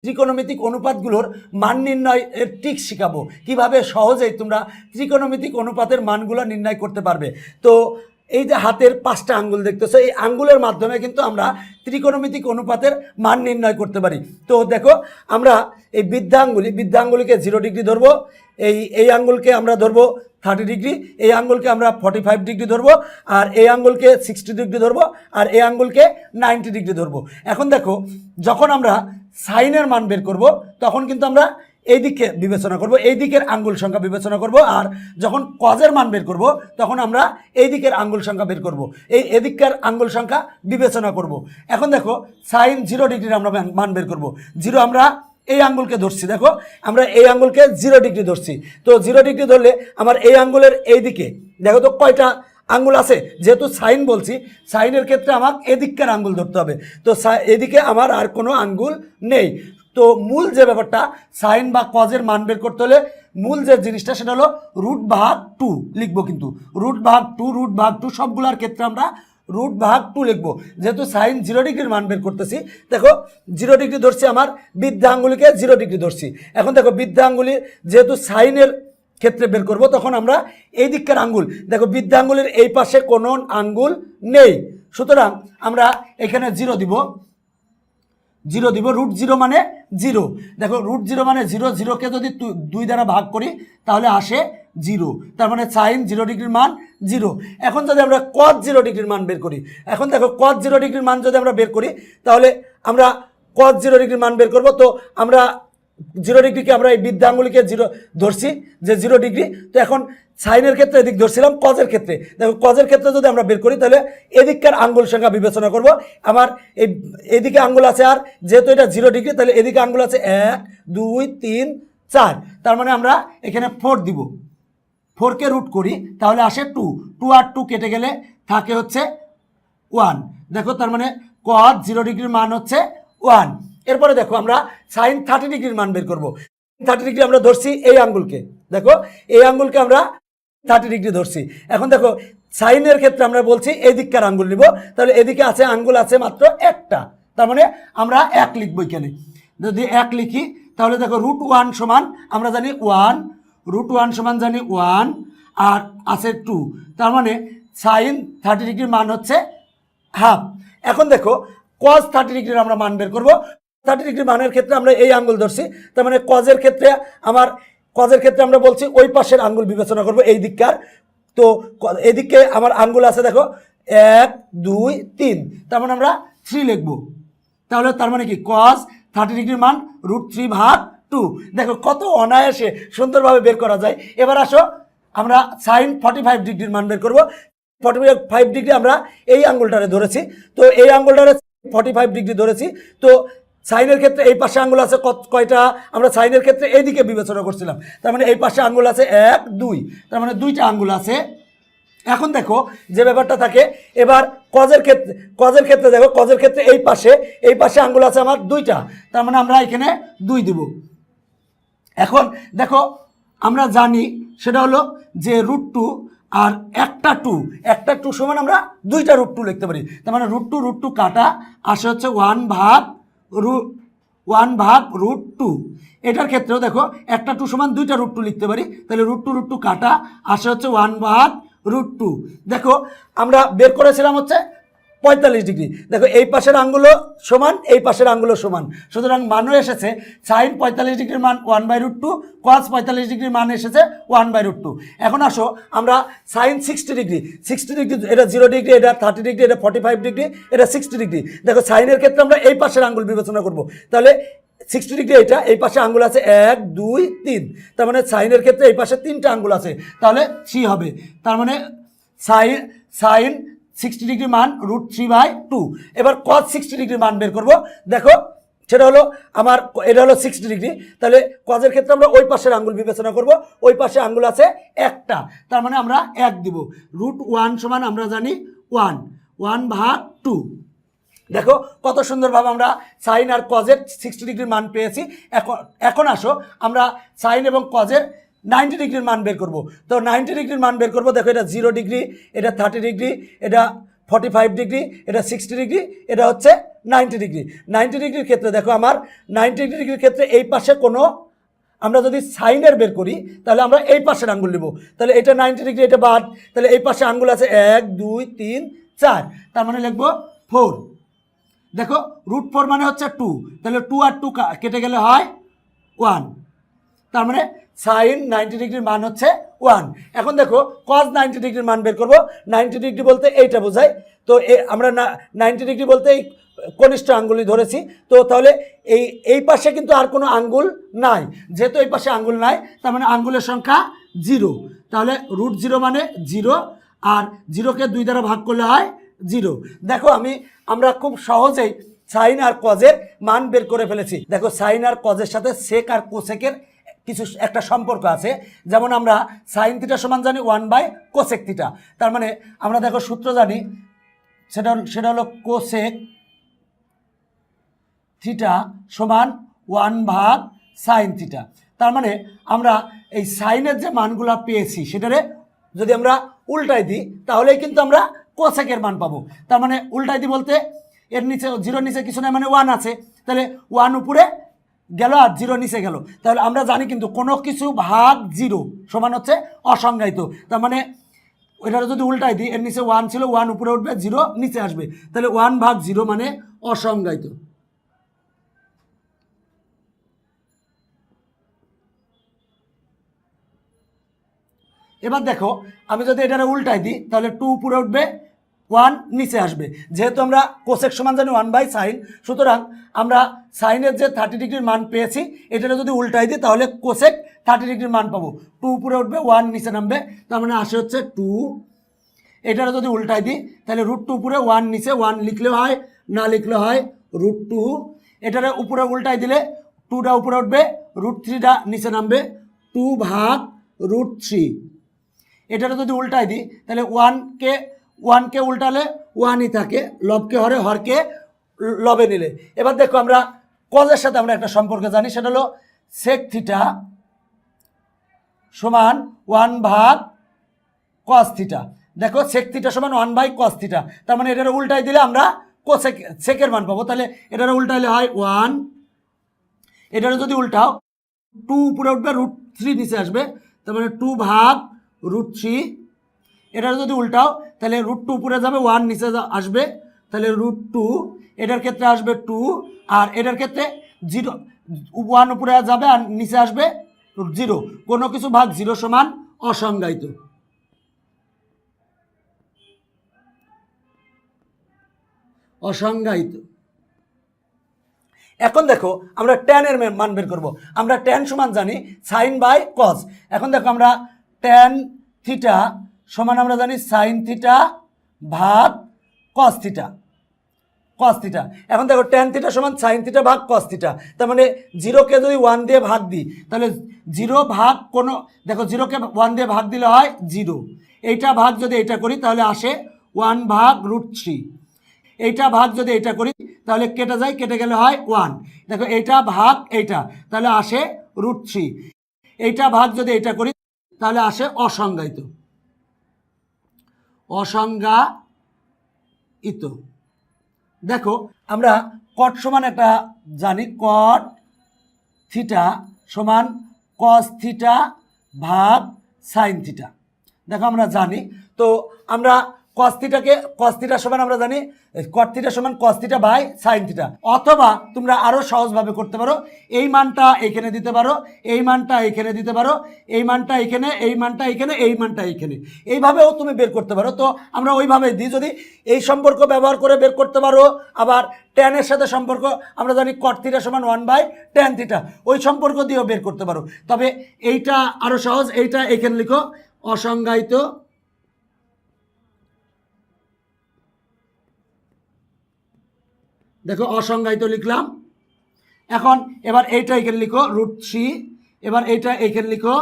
ত্রিকোণমিতিক অনুপাতগুলোর মান নির্ণয় এর ট্রিক শেখাবো, কিভাবে সহজেই তোমরা ত্রিকোণমিতিক অনুপাতের মানগুলো নির্ণয় করতে পারবে। তো এই যে হাতের 5টা আঙ্গুল দেখতেছো, এই আঙ্গুলের মাধ্যমে কিন্তু আমরা ত্রিকোণমিতিক অনুপাতের মান নির্ণয় করতে পারি। তো দেখো, আমরা এই বৃদ্ধাঙ্গুলিকে 0 ডিগ্রি ধরবো, এই আঙ্গুলকে আমরা ধরবো 30 ডিগ্রি, এই আঙ্গুলকে আমরা 45 ডিগ্রি ধরবো, আর এই আঙ্গুলকে 60 ডিগ্রি ধরবো, আর এই আঙ্গুলকে 90 ডিগ্রি ধরবো। এখন দেখো, যখন আমরা সাইনের মান বের করব তখন কিন্তু আমরা এই দিকে বিবেচনা করব, এই দিকের আঙ্গুল সংখ্যা বিবেচনা করব, আর যখন কজের মান বের করব তখন আমরা এই দিকের আঙ্গুল সংখ্যা বের করব, এদিককার আঙ্গুল সংখ্যা বিবেচনা করব। এখন দেখো, সাইন 0 ডিগ্রির আমরা মান বের করব। 0 আমরা এই আঙ্গুলকে ধরছি, দেখো আমরা এই আঙ্গুলকে 0 ডিগ্রি ধরছি। তো 0 ডিগ্রি ধরলে আমার এই আঙ্গুলের এই দিকে দেখো তো কয়টা আঙ্গুল আছে, যেহেতু সাইন বলছি, সাইনের ক্ষেত্রে আমার এদিককার আঙ্গুল ধরতে হবে। তো এদিকে আমার আর কোনো আঙ্গুল নেই। তো মূল যে ব্যাপারটা, সাইন বা কজের মান বের করতে হলে মূল যে জিনিসটা সেটা হলো √2 লিখবো। কিন্তু √2 সবগুলোর ক্ষেত্রে আমরা √2 লিখবো, যেহেতু সাইন 0 ডিগ্রির মান বের করতেছি। দেখো 0 ডিগ্রি ধরছি, আমার বৃদ্ধা আঙ্গুলিকে 0 ডিগ্রি ধরছি। এখন দেখো, বৃদ্ধা আঙ্গুলি যেহেতু সাইনের ক্ষেত্রে বের করব, তখন আমরা এই দিককার আঙ্গুল, দেখো বৃদ্ধা আঙ্গুলের এই পাশে কোনো আঙ্গুল নেই, সুতরাং আমরা এখানে 0 দিব। √0 মানে 0। দেখো √0 মানে 0, 0কে যদি 2 দ্বারা ভাগ করি তাহলে আসে 0, তার মানে সাইন 0 ডিগ্রির মান 0। এখন যদি আমরা কজ 0 ডিগ্রির মান বের করি, এখন দেখো কজ 0 ডিগ্রির মান যদি আমরা বের করি তাহলে আমরা কজ 0 ডিগ্রির মান বের করব। তো আমরা 0 ডিগ্রিকে আমরা এই বৃদ্ধা আঙ্গুলিকে 0 ধরছি যে 0 ডিগ্রি। তো এখন সাইনের ক্ষেত্রে এদিক ধরছিলাম, কজের ক্ষেত্রে দেখো, কজের ক্ষেত্রে যদি আমরা বের করি তাহলে এদিককার আঙ্গুল সংখ্যা বিবেচনা করব। আমার এদিকে আঙ্গুল আছে, আর যেহেতু এটা 0 ডিগ্রি তাহলে এদিকে আঙ্গুল আছে 1 2 3 4, তার মানে আমরা এখানে 4 দিব। 4কে রুট করি তাহলে আসে 2 আর 2 কেটে গেলে থাকে হচ্ছে 1। দেখো, তার মানে কজ 0 ডিগ্রির মান হচ্ছে 1। এরপরে দেখো, আমরা সাইন 30 ডিগ্রির মান বের করব। 30 ডিগ্রি আমরা ধরছি এই আঙ্গুলকে, দেখো এই আঙ্গুলকে আমরা 30 ডিগ্রি ধরছি। এখন দেখো, সাইনের ক্ষেত্রে আমরা বলছি এই দিককার আঙ্গুল নিব, তাহলে এদিকে আছে আঙ্গুল আছে মাত্র একটা, তার মানে আমরা 1 লিখবো এখানে। যদি 1 লিখি তাহলে দেখো √1 সমান আমরা জানি 1, √1 সমান জানি 1, আর আছে 2, তার মানে সাইন 30 ডিগ্রির মান হচ্ছে হাফ। এখন দেখো, কজ 30 ডিগ্রির আমরা মান বের করব। 30 ডিগ্রি মানের ক্ষেত্রে আমরা এই আঙ্গুল ধরছি, তার মানে কজের ক্ষেত্রে আমরা বলছি ওই পাশের আঙ্গুল বিবেচনা করব, এই দিককার। তো এদিকে আমার আঙ্গুল আছে দেখো 1 2 3, তার মানে আমরা 3 লিখবো। তাহলে তার মানে কি, কজ 30 ডিগ্রির মান √3/2। দেখো কত অনায়াসে সুন্দরভাবে বের করা যায়। এবার আসো, আমরা সাইন 45 ডিগ্রির মান বের করব। 45 ডিগ্রি আমরা এই আঙ্গুলটারে ধরেছি, তো এই আঙ্গুলটারে 45 ডিগ্রি ধরেছি। তো সাইনের ক্ষেত্রে এই পাশে আঙ্গুল আছে কয়টা, আমরা সাইনের ক্ষেত্রে এইদিকে বিবেচনা করছিলাম, তার মানে এই পাশে আঙ্গুল আছে 1 2, তার মানে 2টা আঙ্গুল আছে। এখন দেখো যে ব্যাপারটা থাকে, এবার কজের ক্ষেত্রে দেখো, কজের ক্ষেত্রে এই পাশে আঙ্গুল আছে আমার 2টা, তার মানে আমরা এখানে 2 দিব। এখন দেখো, আমরা জানি সেটা হলো যে √2 আর একটা 2 সমান আমরা 2টা √2 লিখতে পারি, তার মানে √2 কাটা আসে হচ্ছে 1/√2। এটার ক্ষেত্রেও দেখো, একটা 2 সমান 2টা √2 লিখতে পারি, তাহলে √2 কাটা আসে হচ্ছে 1/√2। দেখো, আমরা বের করেছিলাম হচ্ছে 45 ডিগ্রি। দেখো এই পাশের আঙ্গুলও সমান, এই পাশের আঙ্গুলও সমান, সুতরাং মানও এসেছে সাইন 45 ডিগ্রির মান 1/√2, কস 45 ডিগ্রির মান এসেছে 1/√2। এখন আসো, আমরা সাইন 60 ডিগ্রি, এটা 0 ডিগ্রি, এটা 30 ডিগ্রি, এটা 45 ডিগ্রি, এটা 60 ডিগ্রি। দেখো সাইনের ক্ষেত্রে আমরা এই পাশের আঙ্গুল বিবেচনা করব, তাহলে 60 ডিগ্রি এটা, এই পাশে আঙ্গুল আছে 1 2 3, তার মানে সাইনের ক্ষেত্রে এই পাশে 3টা আঙ্গুল আছে, তাহলে 3 হবে। তার মানে সাইন 60 ডিগ্রি মান √3/2। এবার কজ 60 ডিগ্রির মান বের করব। দেখো, সেটা হলো আমার, এটা হলো 60 ডিগ্রি, তাহলে কজের ক্ষেত্রে আমরা ওই পাশের আঙ্গুল বিবেচনা করব, ওই পাশে আঙ্গুল আছে একটা, তার মানে আমরা 1 দিব। √1 সমান আমরা জানি 1/2। দেখো কত সুন্দরভাবে আমরা সাইন আর কজের 60 ডিগ্রির মান পেয়েছি। এখন আসো, আমরা সাইন এবং কজের 90 ডিগ্রির মান বের করব। তো 90 ডিগ্রির মান বের করব। দেখো, এটা 0 ডিগ্রি, এটা 30 ডিগ্রি, এটা 45 ডিগ্রি, এটা 60 ডিগ্রি, এটা হচ্ছে 90 ডিগ্রি। 90 ডিগ্রির ক্ষেত্রে দেখো আমার 90 ডিগ্রির ক্ষেত্রে এই পাশে কোনো, আমরা যদি সাইনের বের করি তাহলে আমরা এই পাশের আঙ্গুল নেব, তাহলে এটা 90 ডিগ্রি, এটা বাদ, তাহলে এই পাশে আঙ্গুল আছে 1 2 3 4, তার মানে লিখবো 4। দেখো √4 মানে হচ্ছে 2, তাহলে 2 আর 2 কেটে গেলে হয় 1, তার মানে সাইন 90 ডিগ্রির মান হচ্ছে 1। এখন দেখো কজ 90 ডিগ্রির মান বের করবো। 90 ডিগ্রি বলতে এইটা বোঝায়, তো আমরা 90 ডিগ্রি বলতে এই কনিষ্ঠ আঙ্গুলই ধরেছি, তো তাহলে এই পাশে কিন্তু আর কোনো আঙ্গুল নাই, যেহেতু এই পাশে আঙ্গুল নাই তার মানে আঙ্গুলের সংখ্যা 0, তাহলে √0 মানে 0, আর 0কে 2 দ্বারা ভাগ করলে হয় 0। দেখো আমরা খুব সহজেই সাইন আর কজের মান বের করে ফেলেছি। দেখো সাইন আর কজের সাথে সেক আর কোসেকের কিছু একটা সম্পর্ক আছে, যেমন আমরা সাইন থিটা সমান জানি 1/কোসেক থিটা, তার মানে আমরা দেখো সূত্র জানি, সেটা হলো কোসেক থিটা সমান 1/সাইন থিটা। তার মানে আমরা এই সাইনের যে মানগুলো পেয়েছি সেটারে যদি আমরা উল্টাই দিই তাহলেই কিন্তু আমরা কোসেকের মান পাবো। তার মানে উল্টাই দিই বলতে এর নিচে 0 নিচে কিছু নাই, মানে 1 আছে, তাহলে 1 উপরে গেল আর 0 নিচে গেল, তাহলে আমরা জানি কিন্তু কোনো কিছু ভাগ 0 সমান হচ্ছে অসংজ্ঞায়িত। তার মানে ওইটা যদি উল্টাই দিই, এর নিচে 1 ছিল, 1 উপরে উঠবে, 0 নিচে আসবে, তাহলে 1/0 মানে অসংজ্ঞায়িত। এবার দেখো আমি যদি এটারে উল্টাই দিই তাহলে 2 উপরে উঠবে, 1 নিচে আসবে, যেহেতু আমরা কোসেক সমান জানি 1/সাইন, সুতরাং আমরা সাইনের যে 30 ডিগ্রির মান পেয়েছি এটারে যদি উল্টাই দিই তাহলে কোসেক 30 ডিগ্রির মান পাবো। 2 উপরে উঠবে, 1 নিচে নামবে, তার মানে আসে হচ্ছে 2। এটারে যদি উল্টাই দিই তাহলে √2 উপরে, 1 নিচে, 1 লিখলেও হয়, না লিখলে হয় √2। এটারে উপরে উল্টাই দিলে 2টা উপরে উঠবে, √3টা নিচে নামবে, 2/√3। এটারে যদি উল্টাই দিই তাহলে 1কে উল্টালে 1ই থাকে, লবকে হরে, হরকে লবে নিলে। এবার দেখো আমরা কজের সাথে আমরা একটা সম্পর্ক জানি, সেটা হলো সেক থিটা সমান 1/কস থিটা। দেখো সেক থিটা সমান 1/কস থিটা, তার মানে এটারে উল্টাই দিলে আমরা সেকের মান পাবো, তাহলে এটারে উল্টাইলে হয় 1। এটারে যদি উল্টাও 2 উপরে উঠবে, √3 নিচে আসবে, তার মানে 2/√3। এটার যদি উল্টাও তাহলে √2 উপরে যাবে, 1 নিচে আসবে, তাহলে √2। এটার ক্ষেত্রে আসবে 2, আর এটার ক্ষেত্রে 0, 1 উপরে যাবে আর নিচে আসবে 0। কোনো কিছু ভাগ 0 সমান অসংজ্ঞায়িত। অসংজ্ঞায়িত। এখন দেখো আমরা ট্যানের মান বের করব। আমরা ট্যান সমান জানি sin/cos। এখন দেখো আমরা ট্যান থিটা সমান আমরা জানি সাইন থিটা ভাগ কস থিটা। এখন দেখো ট্যান থিটা সমান সাইন থিটা ভাগ কস থিটা, তার মানে 0কে যদি 1 দিয়ে ভাগ দিই তাহলে 0 ভাগ কোনো, দেখো 0কে 1 দিয়ে ভাগ দিলে হয় 0, এইটা ভাগ যদি এইটা করি তাহলে আসে 1/√3। এইটা ভাগ যদি এইটা করি তাহলে কেটে যায়, কেটে গেলে হয় 1। দেখো এইটা ভাগ এইটা, তাহলে আসে √3। এইটা ভাগ যদি এইটা করি তাহলে আসে অসংজ্ঞায়িত। অসংজ্ঞায়িত। দেখো আমরা কট সমান একটা জানি, কট থিটা সমান কস থিটা ভাগ সাইন থিটা। দেখো আমরা জানি, তো আমরা কস থিটা সমান আমরা জানি কট থিটা সমান cos theta by sine theta. অথবা তোমরা আরও সহজভাবে করতে পারো, এই মানটা এখানে দিতে পারো, এই মানটা এখানে দিতে পারো, এই মানটা এখানে, এই মানটা এখানে, এই মানটা এখানে, এইভাবেও তুমি বের করতে পারো। তো আমরা ওইভাবে দিই, যদি এই সম্পর্ক ব্যবহার করে বের করতে পারো। আবার ট্যানের সাথে সম্পর্ক আমরা জানি কট থিটা সমান 1/tan থিটা, ওই সম্পর্ক দিয়েও বের করতে পারো। তবে এইটা আরও সহজ, এইটা এখানে লিখো অসংজ্ঞায়িত। দেখো অসংজ্ঞায়িত লিখলাম। এখন এবার এইটা এখানে লিখো √3, এবার এইটা এখানে লিখো,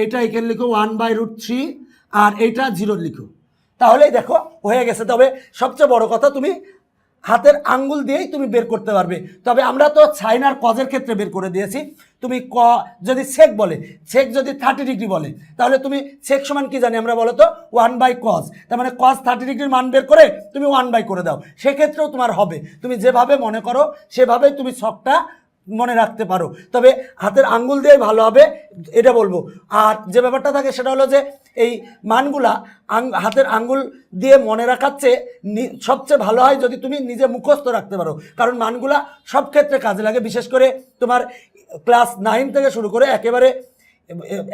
এইটা এখানে লিখো 1/√3, আর এইটা 0 লিখো, তাহলেই দেখো হয়ে গেছে। তবে সবচেয়ে বড় কথা, তুমি হাতের আঙ্গুল দিয়েই তুমি বের করতে পারবে। তবে আমরা তো সাইন আর কজের ক্ষেত্রে বের করে দিয়েছি। তুমি যদি সেক বলে, সেক যদি 30 ডিগ্রি বলে, তাহলে তুমি সেক সমান কি জানি আমরা বলো তো 1/cos, তার মানে cos 30 ডিগ্রির মান বের করে তুমি 1/, করে দাও, সেক্ষেত্রেও তোমার হবে। তুমি যেভাবে মনে করো সেভাবেই তুমি ছকটা মনে রাখতে পারো, তবে হাতের আঙ্গুল দিয়ে ভালো হবে এটা বলবো। আর যে ব্যাপারটা থাকে সেটা হলো যে এই মানগুলা হাতের আঙ্গুল দিয়ে মনে রাখার চেয়ে সবচেয়ে ভালো হয় যদি তুমি নিজে মুখস্থ রাখতে পারো, কারণ মানগুলা সব ক্ষেত্রে কাজে লাগে। বিশেষ করে তোমার ক্লাস 9 থেকে শুরু করে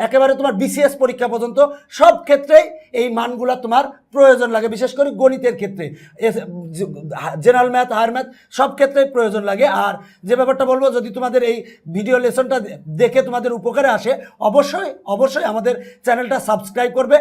একেবারে তোমার বিসিএস পরীক্ষা পর্যন্ত সব ক্ষেত্রেই এই মানগুলা তোমার প্রয়োজন লাগে, বিশেষ করে গণিতের ক্ষেত্রে, জেনারেল ম্যাথ, হায়ার ম্যাথ সব ক্ষেত্রেই প্রয়োজন লাগে। আর যে ব্যাপারটা বলবো, যদি তোমাদের এই ভিডিও লেসনটা দেখে তোমাদের উপকারে আসে, অবশ্যই আমাদের চ্যানেলটা সাবস্ক্রাইব করবে।